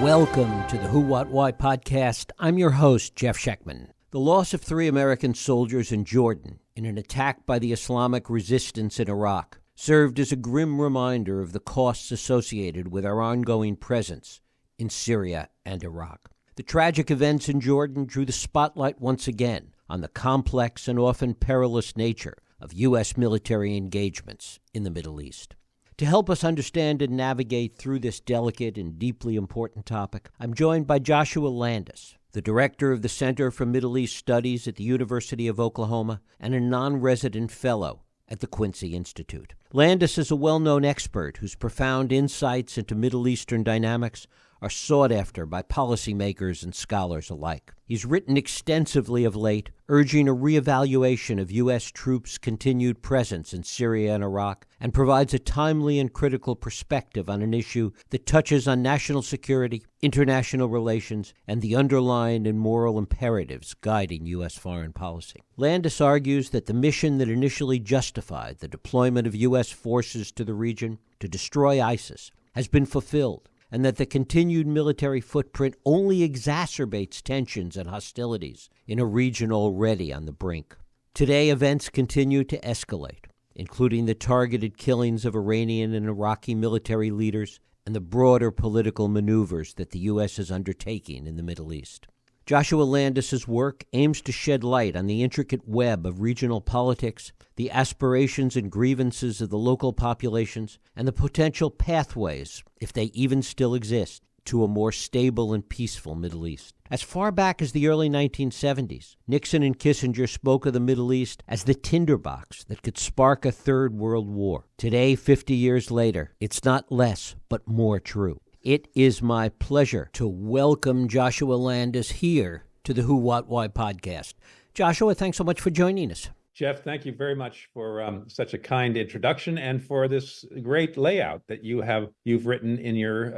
Welcome to the Who, What, Why podcast. I'm your host, Jeff Schechtman. The loss of 3 American soldiers in Jordan in an attack by the Islamic resistance in Iraq served as a grim reminder of the costs associated with our ongoing presence in Syria and Iraq. The tragic events in Jordan drew the spotlight once again on the complex and often perilous nature of U.S. military engagements in the Middle East. To help us understand and navigate through this delicate and deeply important topic, I'm joined by Joshua Landis, the director of the Center for Middle East Studies at the University of Oklahoma and a non-resident fellow at the Quincy Institute. Landis is a well-known expert whose profound insights into Middle Eastern dynamics are sought after by policymakers and scholars alike. He's written extensively of late, urging a reevaluation of U.S. troops' continued presence in Syria and Iraq, and provides a timely and critical perspective on an issue that touches on national security, international relations, and the underlying and moral imperatives guiding U.S. foreign policy. Landis argues that the mission that initially justified the deployment of U.S. forces to the region to destroy ISIS has been fulfilled, and that the continued military footprint only exacerbates tensions and hostilities in a region already on the brink. Today, events continue to escalate, including the targeted killings of Iranian and Iraqi military leaders and the broader political maneuvers that the U.S. is undertaking in the Middle East. Joshua Landis's work aims to shed light on the intricate web of regional politics, the aspirations and grievances of the local populations, and the potential pathways, if they even still exist, to a more stable and peaceful Middle East. As far back as the early 1970s, Nixon and Kissinger spoke of the Middle East as the tinderbox that could spark a third world war. Today, 50 years later, it's not less but more true. It is my pleasure to welcome Joshua Landis here to the Who, What, Why podcast. Joshua, thanks so much for joining us. Jeff, thank you very much for such a kind introduction and for this great layout that you've written in your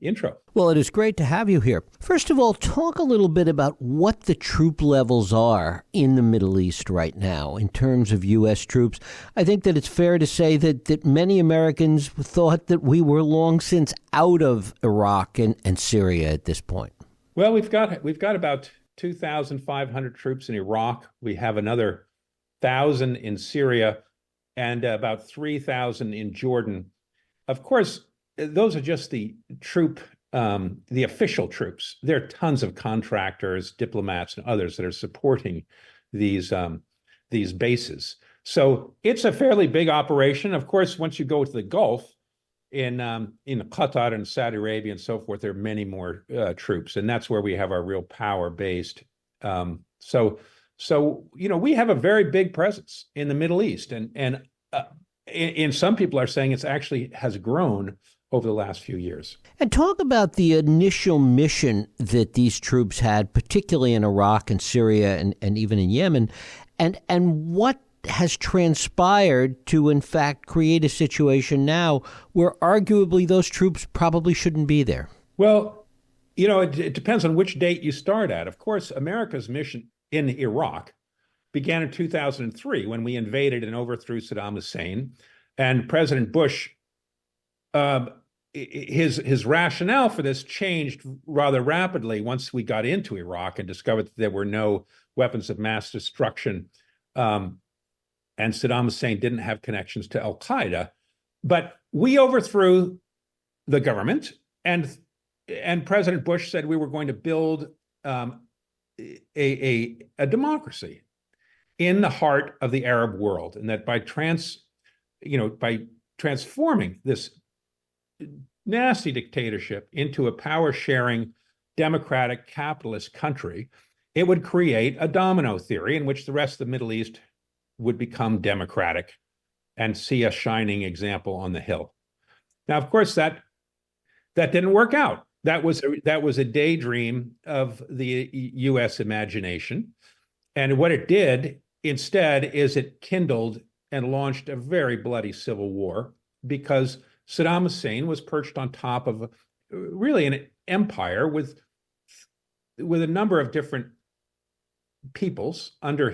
intro. Well, it is great to have you here. First of all, talk a little bit about what the troop levels are in the Middle East right now in terms of U.S. troops. I think that it's fair to say that many Americans thought that we were long since out of Iraq and Syria at this point. Well, we've got about 2,500 troops in Iraq. We have another 1,000 in Syria and about 3,000 in Jordan. Of course, those are just the official troops. There are tons of contractors, diplomats, and others that are supporting these bases. So it's a fairly big operation. Of course, once you go to the Gulf, in Qatar and Saudi Arabia and so forth, there are many more troops, and that's where we have our real power based. So, we have a very big presence in the Middle East, and some people are saying it's actually has grown over the last few years. And talk about the initial mission that these troops had, particularly in Iraq and Syria and even in Yemen, and what has transpired to, in fact, create a situation now where arguably those troops probably shouldn't be there. Well, it depends on which date you start at. Of course, America's mission in Iraq began in 2003 when we invaded and overthrew Saddam Hussein. And President Bush, his rationale for this changed rather rapidly once we got into Iraq and discovered that there were no weapons of mass destruction. And Saddam Hussein didn't have connections to al-Qaeda. But we overthrew the government, and President Bush said we were going to build a democracy in the heart of the Arab world, and that by transforming this nasty dictatorship into a power-sharing, democratic, capitalist country, it would create a domino theory in which the rest of the Middle East would become democratic and see a shining example on the Hill. Now, of course, that didn't work out. That was a daydream of the U.S. imagination. And what it did instead is it kindled and launched a very bloody civil war because Saddam Hussein was perched on top of really an empire with a number of different peoples under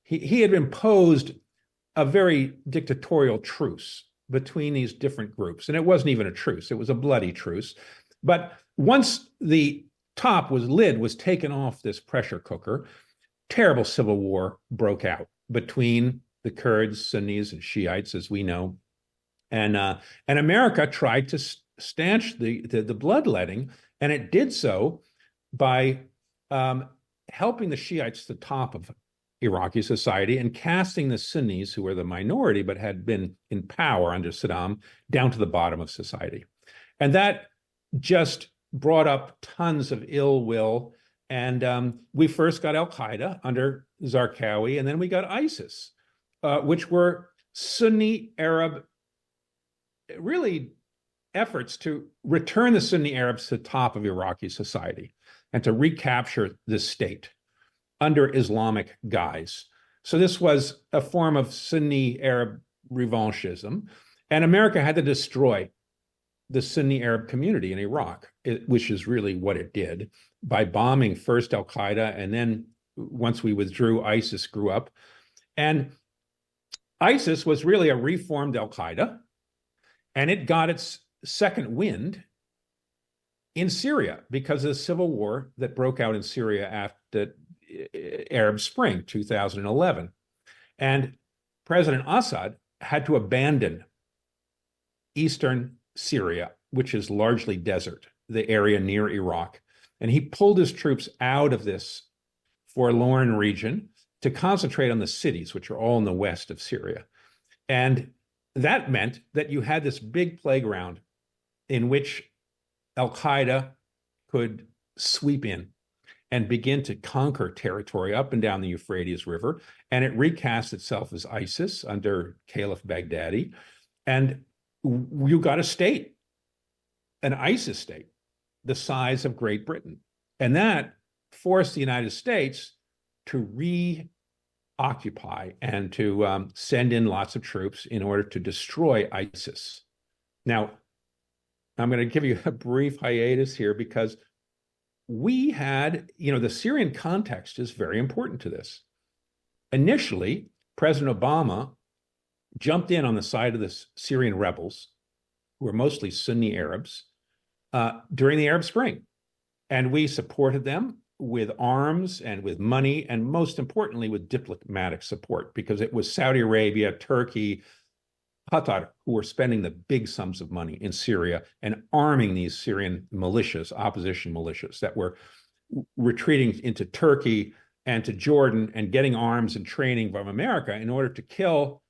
he had imposed a very dictatorial truce between these different groups. And it wasn't even a truce, it was a bloody truce. But once the lid was taken off this pressure cooker, terrible civil war broke out between the Kurds, Sunnis, and Shiites, as we know. And America tried to stanch the bloodletting, and it did so by helping the Shiites to the top of Iraqi society and casting the Sunnis, who were the minority but had been in power under Saddam, down to the bottom of society. And that just brought up tons of ill will. And we first got al-Qaeda under Zarqawi, and then we got ISIS, which were Sunni Arab, really efforts to return the Sunni Arabs to the top of Iraqi society and to recapture the state under Islamic guise. So this was a form of Sunni Arab revanchism, and America had to destroy the Sunni Arab community in Iraq, which is really what it did, by bombing first al-Qaeda, and then once we withdrew, ISIS grew up. And ISIS was really a reformed al-Qaeda, and it got its second wind in Syria because of the civil war that broke out in Syria after Arab Spring 2011. And President Assad had to abandon eastern Syria, which is largely desert, the area near Iraq. And he pulled his troops out of this forlorn region to concentrate on the cities, which are all in the west of Syria. And that meant that you had this big playground in which al-Qaeda could sweep in and begin to conquer territory up and down the Euphrates River. And it recast itself as ISIS under Caliph Baghdadi. And you got a state, an ISIS state, the size of Great Britain. And that forced the United States to reoccupy and to send in lots of troops in order to destroy ISIS. Now, I'm going to give you a brief hiatus here because we had, the Syrian context is very important to this. Initially, President Obama jumped in on the side of the Syrian rebels, who were mostly Sunni Arabs, during the Arab Spring. And we supported them with arms and with money, and most importantly, with diplomatic support, because it was Saudi Arabia, Turkey, Qatar, who were spending the big sums of money in Syria and arming these Syrian militias, opposition militias that were retreating into Turkey and to Jordan and getting arms and training from America in order to kill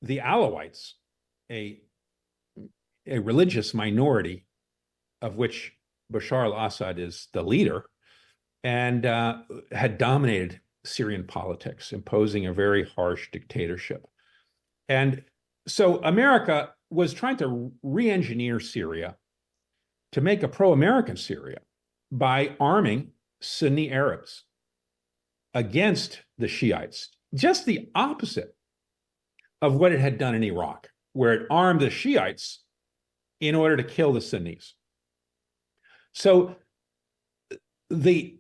the Alawites, a religious minority of which Bashar al-Assad is the leader, and had dominated Syrian politics, imposing a very harsh dictatorship. And so America was trying to re-engineer Syria to make a pro-American Syria by arming Sunni Arabs against the Shiites, just the opposite of what it had done in Iraq, where it armed the Shiites in order to kill the Sunnis. So the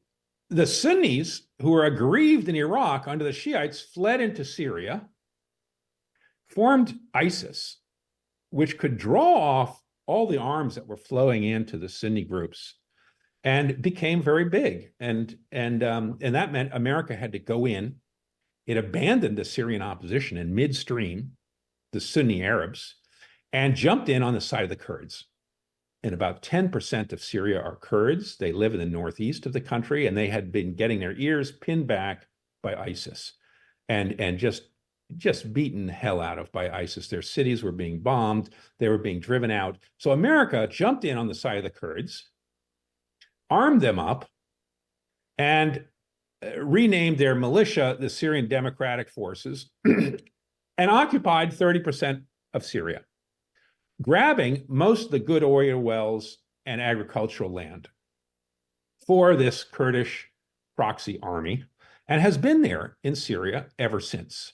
Sunnis who were aggrieved in Iraq under the Shiites fled into Syria, formed ISIS, which could draw off all the arms that were flowing into the Sunni groups, and became very big. And that meant America had to go in. It abandoned the Syrian opposition in midstream, the Sunni Arabs, and jumped in on the side of the Kurds. And about 10% of Syria are Kurds. They live in the northeast of the country, and they had been getting their ears pinned back by ISIS and just beaten the hell out of by ISIS. Their cities were being bombed. They were being driven out. So America jumped in on the side of the Kurds, armed them up, and renamed their militia the Syrian Democratic Forces, and occupied 30% of Syria, grabbing most of the good oil wells and agricultural land for this Kurdish proxy army, and has been there in Syria ever since.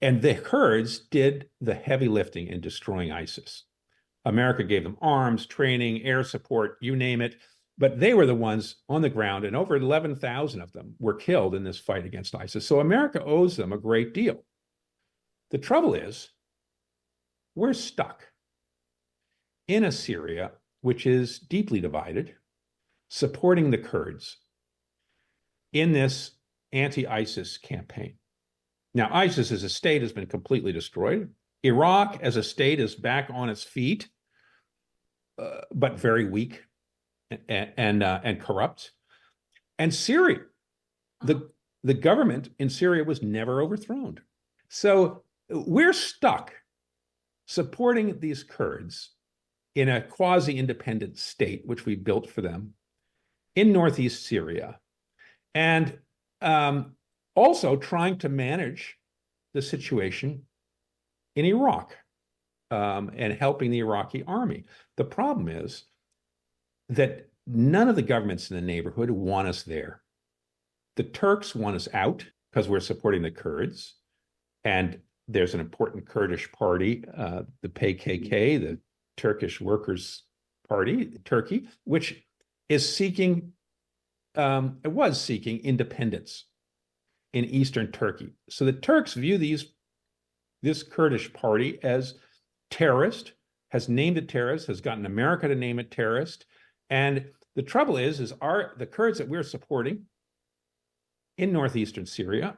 And the Kurds did the heavy lifting in destroying ISIS. America gave them arms, training, air support, you name it, but they were the ones on the ground, and over 11,000 of them were killed in this fight against ISIS. So America owes them a great deal. The trouble is, we're stuck in a Syria which is deeply divided, supporting the Kurds in this anti-ISIS campaign. Now, ISIS as a state has been completely destroyed. Iraq as a state is back on its feet, but very weak and corrupt. And Syria, the government in Syria was never overthrown. So we're stuck supporting these Kurds in a quasi-independent state, which we built for them, in northeast Syria, and also trying to manage the situation in Iraq and helping the Iraqi army. The problem is that none of the governments in the neighborhood want us there. The Turks want us out because we're supporting the Kurds, and there's an important Kurdish party, the PKK, the Turkish Workers' Party, Turkey, which is seeking, it was seeking independence in eastern Turkey. So the Turks view this Kurdish party as terrorist, has named it terrorist, has gotten America to name it terrorist. And the trouble is the Kurds that we're supporting in northeastern Syria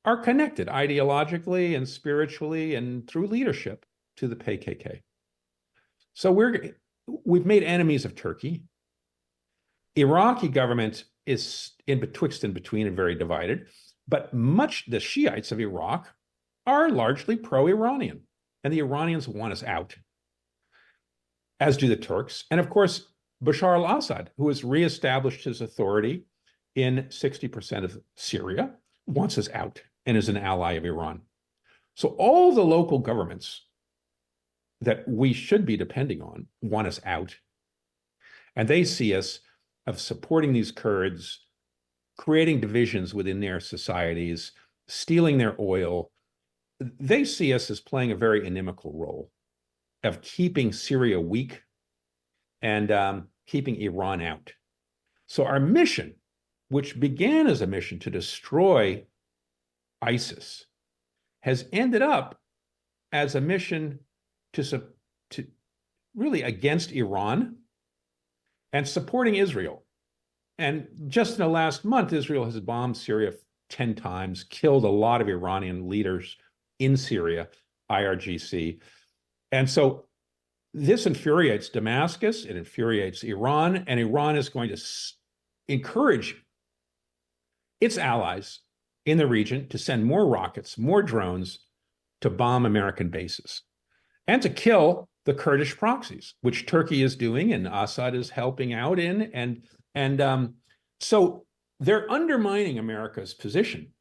are connected ideologically and spiritually and through leadership to the PKK. So we've made enemies of Turkey. Iraqi government is betwixt and between and very divided, but the Shiites of Iraq are largely pro-Iranian, and the Iranians want us out, as do the Turks. And of course, Bashar al-Assad, who has reestablished his authority in 60% of Syria, wants us out and is an ally of Iran. So all the local governments that we should be depending on want us out. And they see us of supporting these Kurds, creating divisions within their societies, stealing their oil. They see us as playing a very inimical role of keeping Syria weak and keeping Iran out. So our mission, which began as a mission to destroy ISIS, has ended up as a mission to really against Iran and supporting Israel. And just in the last month, Israel has bombed Syria 10 times, killed a lot of Iranian leaders in Syria, IRGC. And so this infuriates Damascus, it infuriates Iran, and Iran is going to encourage its allies in the region to send more rockets, more drones to bomb American bases and to kill the Kurdish proxies, which Turkey is doing and Assad is helping out in. And so they're undermining America's position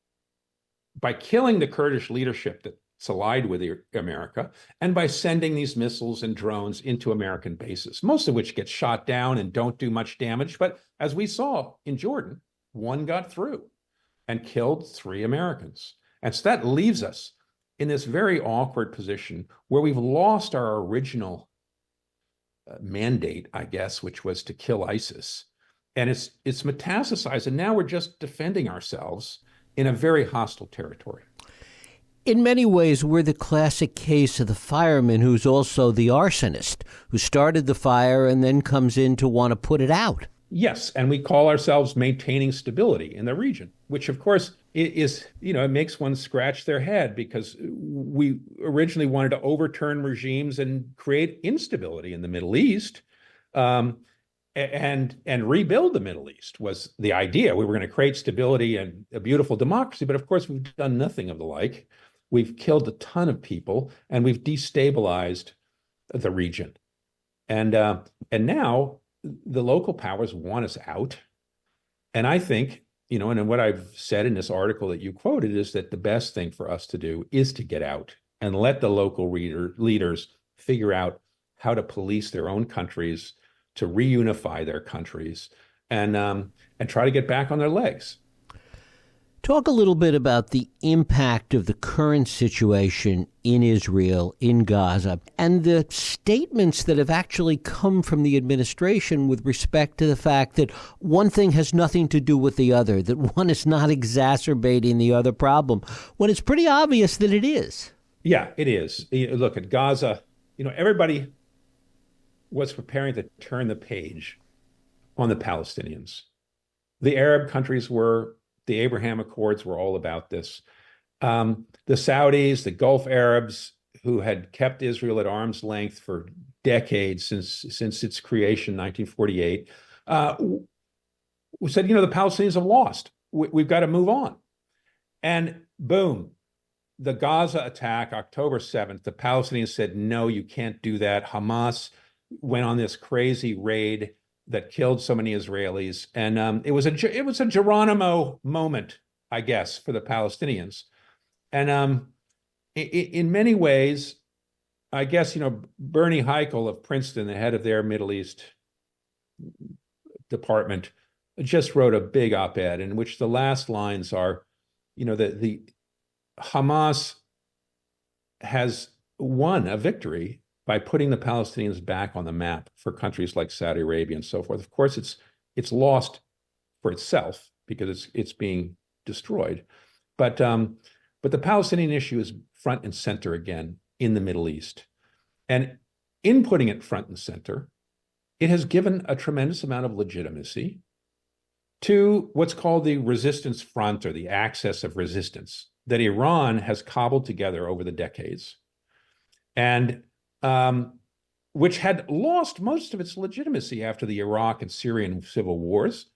by killing the Kurdish leadership that's allied with America and by sending these missiles and drones into American bases, most of which get shot down and don't do much damage. But as we saw in Jordan, one got through and killed 3 Americans. And so that leaves us in this very awkward position where we've lost our original mandate, I guess, which was to kill ISIS. And it's metastasized, and now we're just defending ourselves in a very hostile territory. In many ways, we're the classic case of the fireman who's also the arsonist, who started the fire and then comes in to want to put it out. Yes, and we call ourselves maintaining stability in the region, which of course is, it makes one scratch their head because we originally wanted to overturn regimes and create instability in the Middle East. And rebuild the Middle East was the idea. We were going to create stability and a beautiful democracy, but of course we've done nothing of the like. We've killed a ton of people and we've destabilized the region. And now the local powers want us out. And I think, and what I've said in this article that you quoted is that the best thing for us to do is to get out and let the local leaders figure out how to police their own countries, to reunify their countries, and try to get back on their legs. Talk a little bit about the impact of the current situation in Israel, in Gaza, and the statements that have actually come from the administration with respect to the fact that one thing has nothing to do with the other, that one is not exacerbating the other problem, when it's pretty obvious that it is. Yeah, it is. Look at Gaza. Everybody was preparing to turn the page on the Palestinians. The Arab countries were, the Abraham Accords were all about this. The Saudis, the Gulf Arabs, who had kept Israel at arm's length for decades since its creation in 1948, said, the Palestinians have lost. We've got to move on. And boom, the Gaza attack, October 7th, the Palestinians said, no, you can't do that. Hamas went on this crazy raid that killed so many Israelis. And it was a Geronimo moment, I guess, for the Palestinians. And in many ways, I guess, Bernie Heikel of Princeton, the head of their Middle East department, just wrote a big op-ed in which the last lines are, the Hamas has won a victory by putting the Palestinians back on the map for countries like Saudi Arabia and so forth. Of course, it's lost for itself because it's being destroyed. But the Palestinian issue is front and center again in the Middle East. And in putting it front and center, it has given a tremendous amount of legitimacy to what's called the resistance front, or the axis of resistance, that Iran has cobbled together over the decades, and which had lost most of its legitimacy after the Iraq and Syrian civil wars.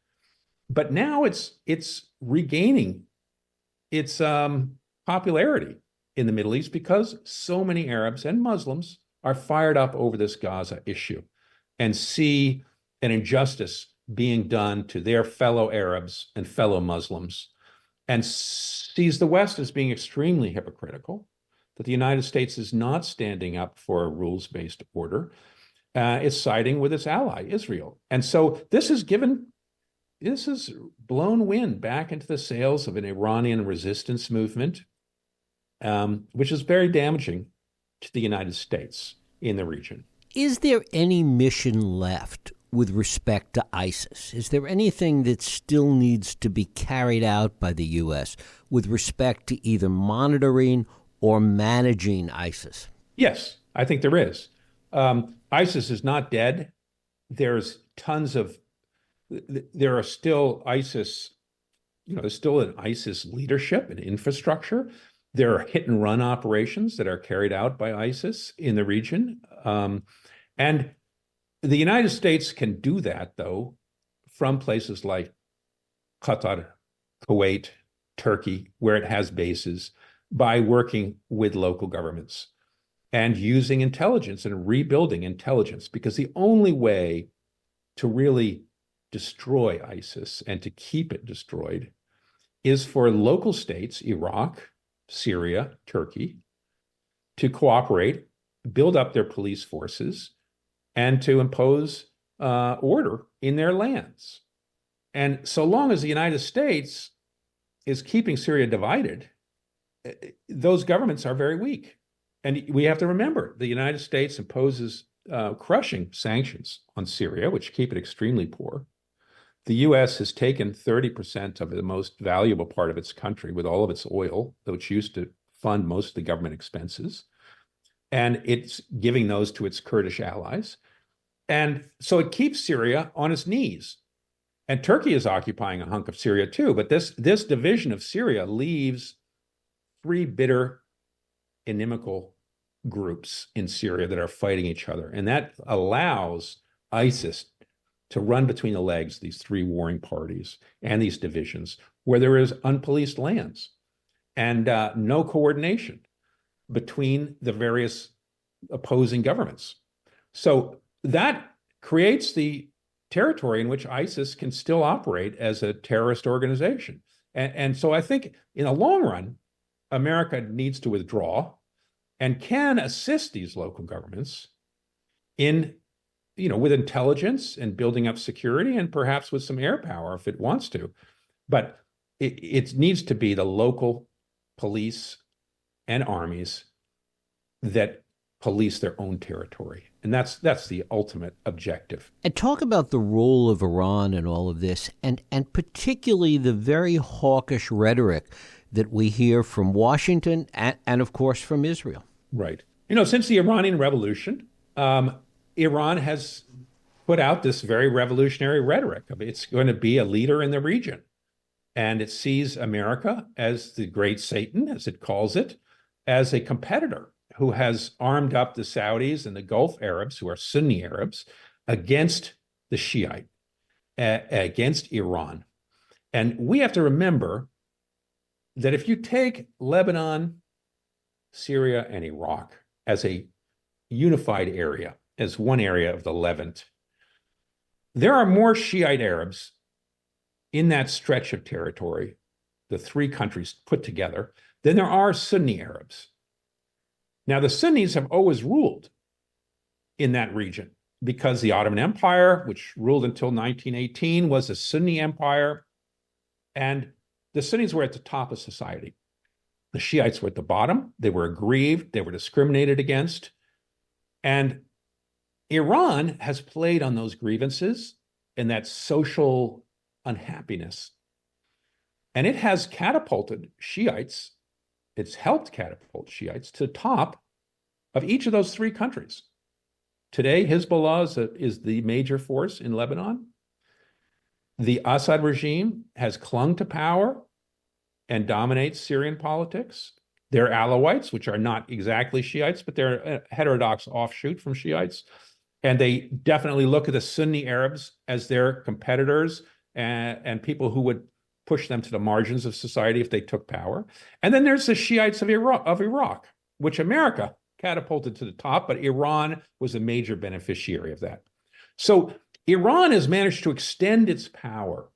But now it's regaining its popularity in the Middle East because so many Arabs and Muslims are fired up over this Gaza issue and see an injustice being done to their fellow Arabs and fellow Muslims, and sees the West as being extremely hypocritical, that the United States is not standing up for a rules-based order. It's siding with its ally, Israel. And so this has blown wind back into the sails of an Iranian resistance movement, which is very damaging to the United States in the region. Is there any mission left with respect to ISIS? Is there anything that still needs to be carried out by the U.S. with respect to either monitoring or managing ISIS? Yes, I think there is. ISIS is not dead. There are still ISIS, there's still an ISIS leadership and infrastructure. There are hit and run operations that are carried out by ISIS in the region. And the United States can do that, though, from places like Qatar, Kuwait, Turkey, where it has bases, by working with local governments and using intelligence and rebuilding intelligence, because the only way to really destroy ISIS and to keep it destroyed is for local states, Iraq, Syria, Turkey, to cooperate, build up their police forces, and to impose order in their lands. And so long as the United States is keeping Syria divided, those governments are very weak. And we have to remember, the United States imposes crushing sanctions on Syria, which keep it extremely poor. The U.S. has taken 30% of the most valuable part of its country with all of its oil, which used to fund most of the government expenses. And it's giving those to its Kurdish allies. And so it keeps Syria on its knees. And Turkey is occupying a hunk of Syria too. But this division of Syria leaves three bitter, inimical groups in Syria that are fighting each other. And that allows ISIS to run between the legs of these three warring parties and these divisions, where there is unpoliced lands and no coordination between the various opposing governments. So that creates the territory in which ISIS can still operate as a terrorist organization. And so I think in the long run, America needs to withdraw and can assist these local governments in, with intelligence and building up security, and perhaps with some air power if it wants to. But it needs to be the local police and armies that police their own territory. And that's the ultimate objective. And talk about the role of Iran in all of this, and particularly the very hawkish rhetoric that we hear from Washington and of course, from Israel. Right. Since the Iranian Revolution, Iran has put out this very revolutionary rhetoric of it's going to be a leader in the region. And it sees America as the great Satan, as it calls it, as a competitor who has armed up the Saudis and the Gulf Arabs, who are Sunni Arabs, against the Shiite, against Iran. And we have to remember that if you take Lebanon, Syria, and Iraq as a unified area, as one area of the Levant, there are more Shiite Arabs in that stretch of territory, the three countries put together, than there are Sunni Arabs. Now, the Sunnis have always ruled in that region because the Ottoman Empire, which ruled until 1918, was a Sunni empire, and the Sunnis were at the top of society. The Shiites were at the bottom. They were aggrieved. They were discriminated against. And Iran has played on those grievances and that social unhappiness. And it has catapulted Shiites, it's helped catapult Shiites to the top of each of those three countries. Today, Hezbollah is the major force in Lebanon. The Assad regime has clung to power and dominates Syrian politics. They're Alawites, which are not exactly Shiites, but they're a heterodox offshoot from Shiites. And they definitely look at the Sunni Arabs as their competitors and people who would push them to the margins of society if they took power. And then there's the Shiites of Iraq, which America catapulted to the top, but Iran was a major beneficiary of that. So Iran has managed to extend its power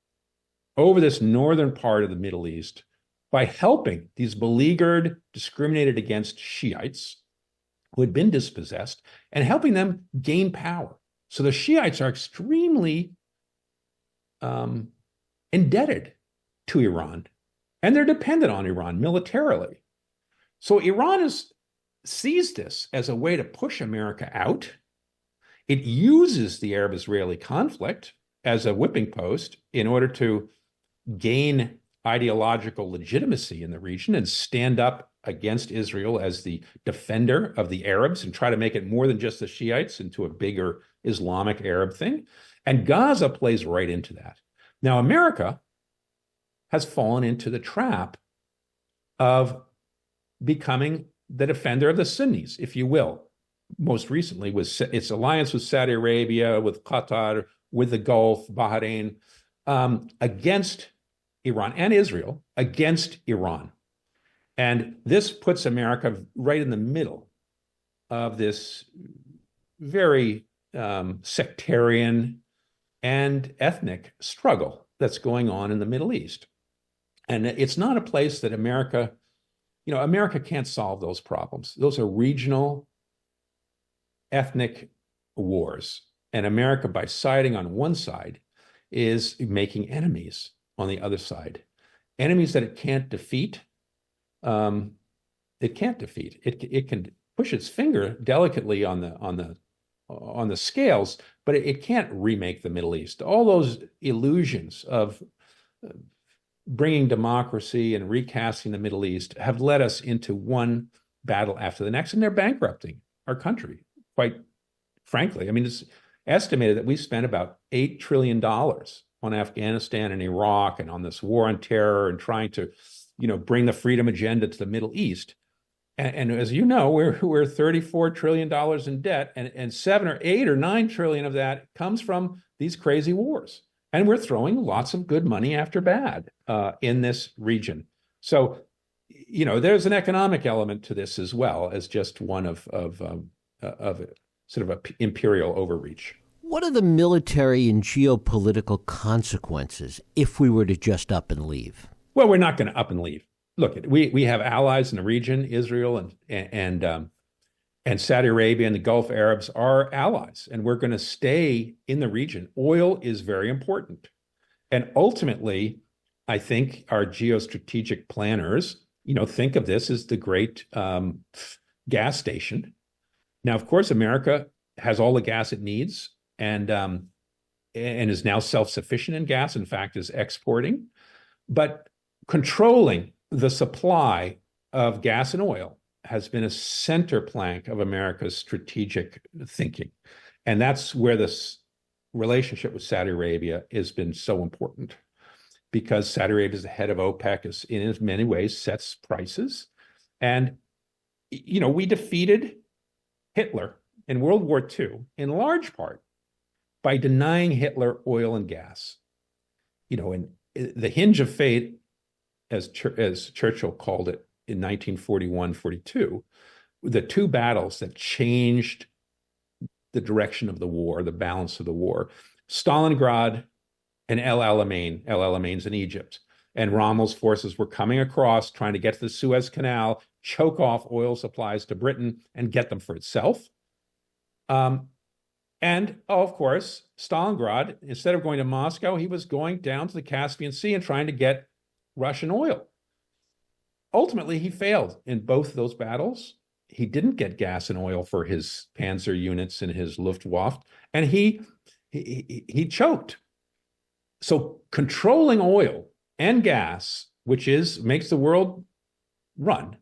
over this northern part of the Middle East by helping these beleaguered, discriminated against Shiites who had been dispossessed and helping them gain power. So the Shiites are extremely indebted to Iran, and they're dependent on Iran militarily. So Iran has seized this as a way to push America out. It uses the Arab-Israeli conflict as a whipping post in order to gain ideological legitimacy in the region and stand up against Israel as the defender of the Arabs and try to make it more than just the Shiites into a bigger Islamic Arab thing. And Gaza plays right into that. Now, America has fallen into the trap of becoming the defender of the Sunnis, if you will. Most recently was its alliance with Saudi Arabia, with Qatar, with the Gulf, Bahrain, against Iran and Israel, against Iran. And this puts America right in the middle of this very sectarian and ethnic struggle that's going on in the Middle East. And it's not a place that America can't solve those problems. Those are regional ethnic wars. And America, by siding on one side, is making enemies on the other side. Enemies that it can't defeat. It can't defeat. It can push its finger delicately on the scales, but it can't remake the Middle East. All those illusions of bringing democracy and recasting the Middle East have led us into one battle after the next, and they're bankrupting our country, quite frankly. I mean, it's estimated that we spent about $8 trillion on Afghanistan and Iraq and on this war on terror and trying to, bring the freedom agenda to the Middle East. And as you know, we're $34 trillion in debt, and 7 or 8 or 9 trillion of that comes from these crazy wars. And we're throwing lots of good money after bad in this region. So, there's an economic element to this as well as just one of sort of an imperial overreach. What are the military and geopolitical consequences if we were to just up and leave? Well, we're not going to up and leave. Look, we have allies in the region. Israel and Saudi Arabia and the Gulf Arabs are allies, and we're going to stay in the region. Oil is very important. And ultimately, I think our geostrategic planners, think of this as the great gas station. Now, of course, America has all the gas it needs and is now self-sufficient in gas, in fact, is exporting. But controlling the supply of gas and oil has been a center plank of America's strategic thinking. And that's where this relationship with Saudi Arabia has been so important, because Saudi Arabia is the head of OPEC, is in many ways sets prices. And, we defeated Hitler in World War II in large part by denying Hitler oil and gas. And the hinge of fate, as Churchill called it in 1941-42, the two battles that changed the direction of the war, the balance of the war, Stalingrad and El Alamein. El Alameин's in Egypt. And Rommel's forces were coming across, trying to get to the Suez Canal, choke off oil supplies to Britain, and get them for itself. Of course, Stalingrad, instead of going to Moscow, he was going down to the Caspian Sea and trying to get Russian oil. Ultimately, he failed in both of those battles. He didn't get gas and oil for his panzer units and his Luftwaffe, and he choked. So controlling oil and gas, which makes the world run,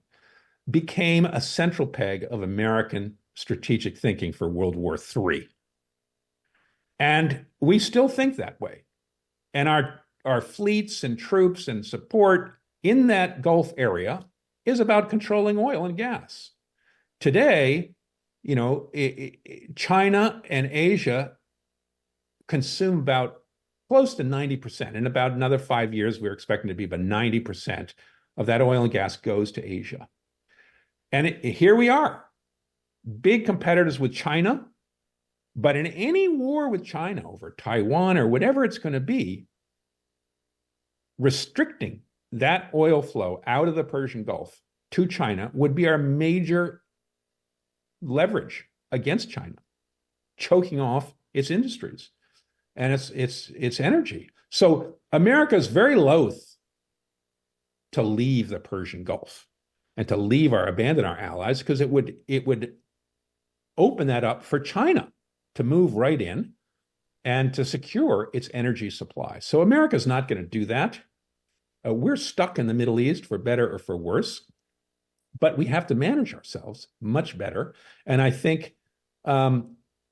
became a central peg of American strategic thinking for World War III. And we still think that way. And our fleets and troops and support in that Gulf area is about controlling oil and gas. Today, China and Asia consume about close to 90%. In about another 5 years, we're expecting to be about 90% of that oil and gas goes to Asia. And here we are, big competitors with China. But in any war with China over Taiwan or whatever it's going to be, restricting that oil flow out of the Persian Gulf to China would be our major leverage against China, choking off its industries and its energy. So America is very loath to leave the Persian Gulf and to abandon our allies, because it would open that up for China to move right in and to secure its energy supply. So America's not going to do that. We're stuck in the Middle East, for better or for worse, but we have to manage ourselves much better. And I think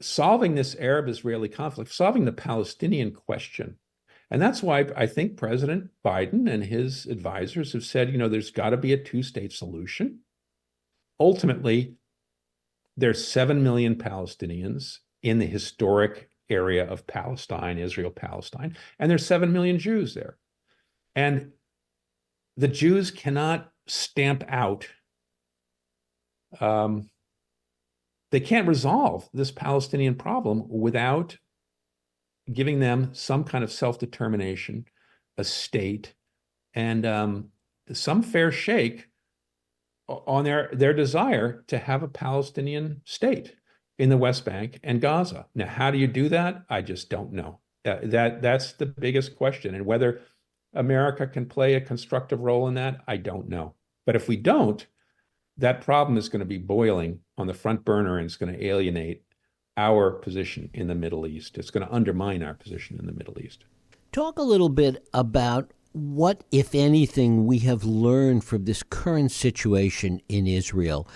solving this Arab-Israeli conflict, solving the Palestinian question, and that's why I think President Biden and his advisors have said, there's got to be a two-state solution. Ultimately, there's 7 million Palestinians in the historic area of Palestine, Israel-Palestine, and there's 7 million Jews there. And the Jews cannot stamp out, they can't resolve this Palestinian problem without giving them some kind of self-determination, a state, and some fair shake on their desire to have a Palestinian state in the West Bank and Gaza. Now, how do you do that? I just don't know. That's the biggest question. And whether America can play a constructive role in that, I don't know. But if we don't, that problem is going to be boiling on the front burner, and it's going to alienate our position in the Middle East. It's going to undermine our position in the Middle East. Talk a little bit about what, if anything, we have learned from this current situation in Israel,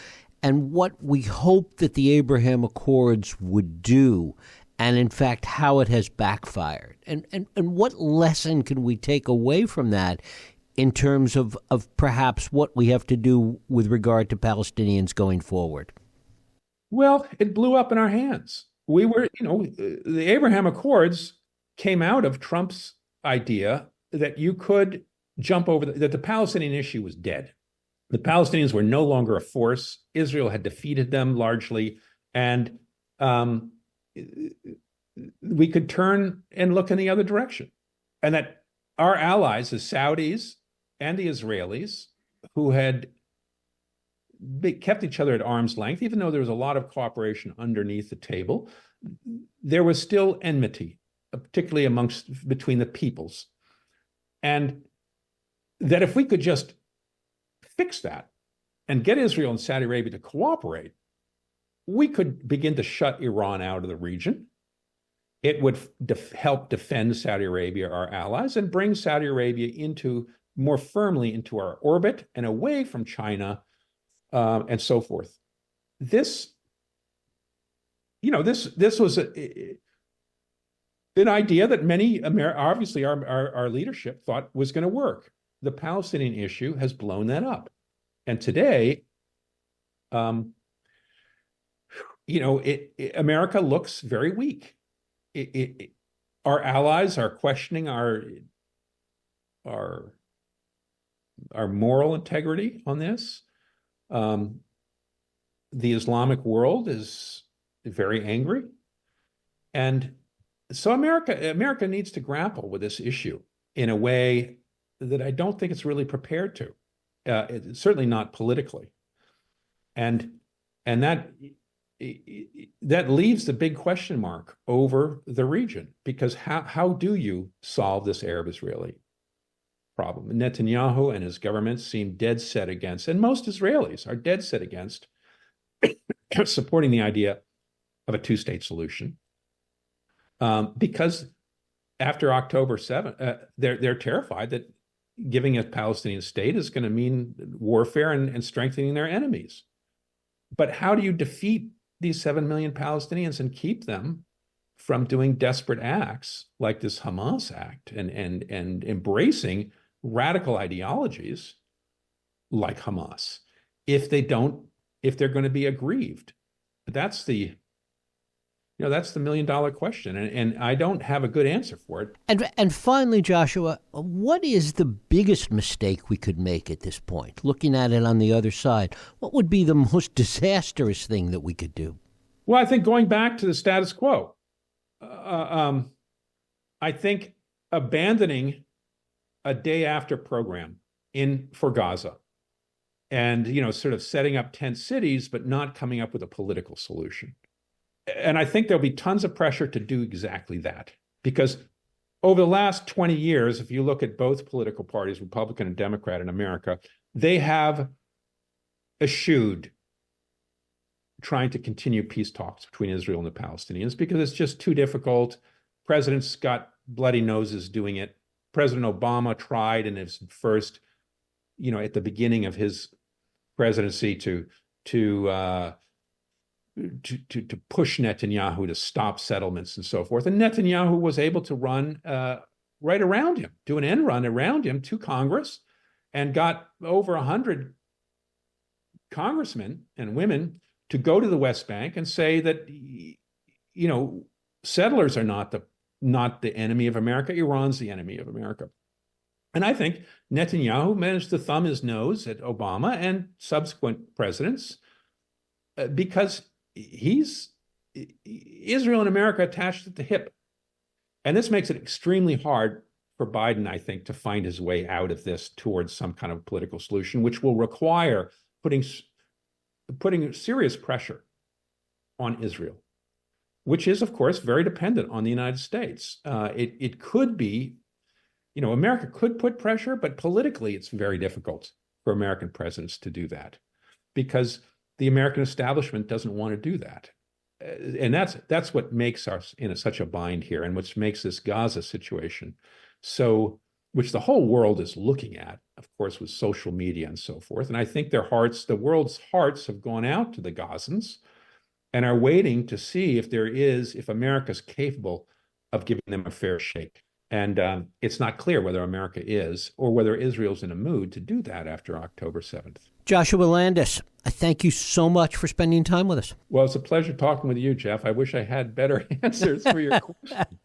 and what we hope that the Abraham Accords would do, and in fact how it has backfired. And what lesson can we take away from that in terms of perhaps what we have to do with regard to Palestinians going forward? Well, it blew up in our hands. We were, the Abraham Accords came out of Trump's idea that you could jump over, that the Palestinian issue was dead. The Palestinians were no longer a force. Israel had defeated them largely. And we could turn and look in the other direction. And that our allies, the Saudis and the Israelis, who had kept each other at arm's length, even though there was a lot of cooperation underneath the table, there was still enmity, particularly between the peoples. And that if we could just fix that and get Israel and Saudi Arabia to cooperate, we could begin to shut Iran out of the region. It would help defend Saudi Arabia, our allies, and bring Saudi Arabia into more firmly into our orbit and away from China, and so forth. This was an idea that many, obviously our leadership thought was going to work. The Palestinian issue has blown that up. And today, America looks very weak. Our allies are questioning our moral integrity on this. The Islamic world is very angry. And so America needs to grapple with this issue in a way that I don't think it's really prepared to. It's certainly not politically. And that leaves the big question mark over the region, because how do you solve this Arab-Israeli problem? Netanyahu and his government seem dead set against, and most Israelis are dead set against supporting the idea of a two-state solution, because after October 7th, they're terrified that giving a Palestinian state is going to mean warfare and strengthening their enemies. But how do you defeat these 7 million Palestinians and keep them from doing desperate acts like this Hamas act and embracing radical ideologies like Hamas if they're going to be aggrieved? That's the $1 million question, and I don't have a good answer for it. And finally, Joshua, what is the biggest mistake we could make at this point? Looking at it on the other side, what would be the most disastrous thing that we could do? Well, I think going back to the status quo. I think abandoning a day after program for Gaza, and sort of setting up tent cities, but not coming up with a political solution. And I think there'll be tons of pressure to do exactly that, because over the last 20 years, if you look at both political parties, Republican and Democrat in America, they have eschewed trying to continue peace talks between Israel and the Palestinians because it's just too difficult. Presidents got bloody noses doing it. President Obama tried in his first, at the beginning of his presidency to push Netanyahu to stop settlements and so forth. And Netanyahu was able to run right around him, do an end run around him to Congress, and got over 100 congressmen and women to go to the West Bank and say that, settlers are not the enemy of America. Iran's the enemy of America. And I think Netanyahu managed to thumb his nose at Obama and subsequent presidents because he's Israel and America attached at the hip. And this makes it extremely hard for Biden, I think, to find his way out of this towards some kind of political solution, which will require putting serious pressure on Israel, which is, of course, very dependent on the United States. It could be, America could put pressure, but politically it's very difficult for American presidents to do that because the American establishment doesn't want to do that. And that's what makes us in such a bind here, and which makes this Gaza situation which the whole world is looking at, of course, with social media and so forth. And I think the world's hearts have gone out to the Gazans and are waiting to see if America's capable of giving them a fair shake. And it's not clear whether America is or whether Israel's in a mood to do that after October 7th. Joshua Landis, I thank you so much for spending time with us. Well, it's a pleasure talking with you, Jeff. I wish I had better answers for your question.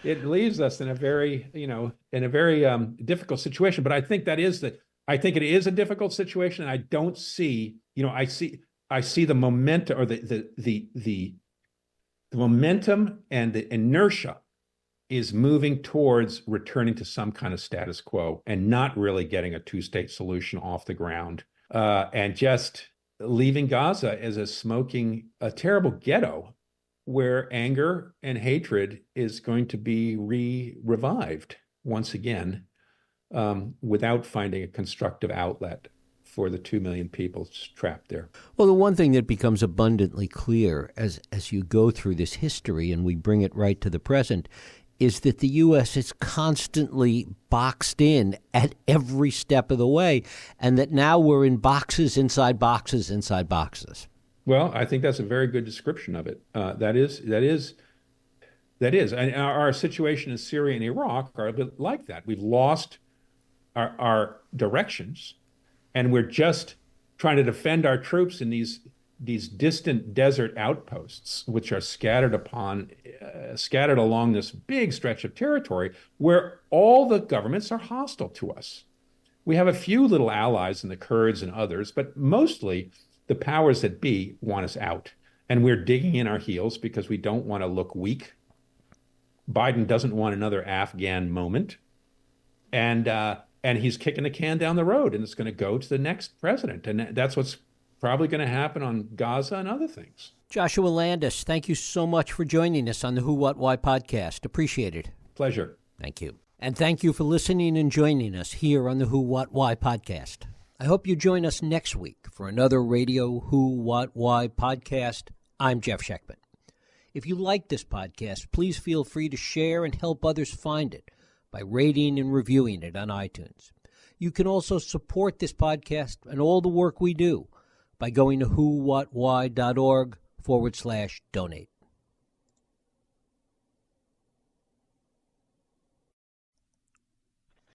It leaves us in a very, difficult situation. But I think it is a difficult situation, and I don't see, I see the momentum or the momentum and the inertia is moving towards returning to some kind of status quo and not really getting a two-state solution off the ground, and just leaving Gaza as a terrible ghetto where anger and hatred is going to be revived once again, without finding a constructive outlet for the 2 million people trapped there. Well, the one thing that becomes abundantly clear as you go through this history and we bring it right to the present is that the U.S. is constantly boxed in at every step of the way, and that now we're in boxes inside boxes inside boxes. Well, I think that's a very good description of it. That is. And our situation in Syria and Iraq are a bit like that. We've lost our directions, and we're just trying to defend our troops in these distant desert outposts, which are scattered along this big stretch of territory where all the governments are hostile to us. We have a few little allies in the Kurds and others, but mostly the powers that be want us out. And we're digging in our heels because we don't want to look weak. Biden doesn't want another Afghan moment. And he's kicking the can down the road, and it's going to go to the next president. And that's what's probably going to happen on Gaza and other things. Joshua Landis, thank you so much for joining us on the Who, What, Why podcast. Appreciate it. Pleasure. Thank you. And thank you for listening and joining us here on the Who, What, Why podcast. I hope you join us next week for another radio Who, What, Why podcast. I'm Jeff Sheckman. If you like this podcast, please feel free to share and help others find it by rating and reviewing it on iTunes. You can also support this podcast and all the work we do by going to whowhatwhy.org/donate.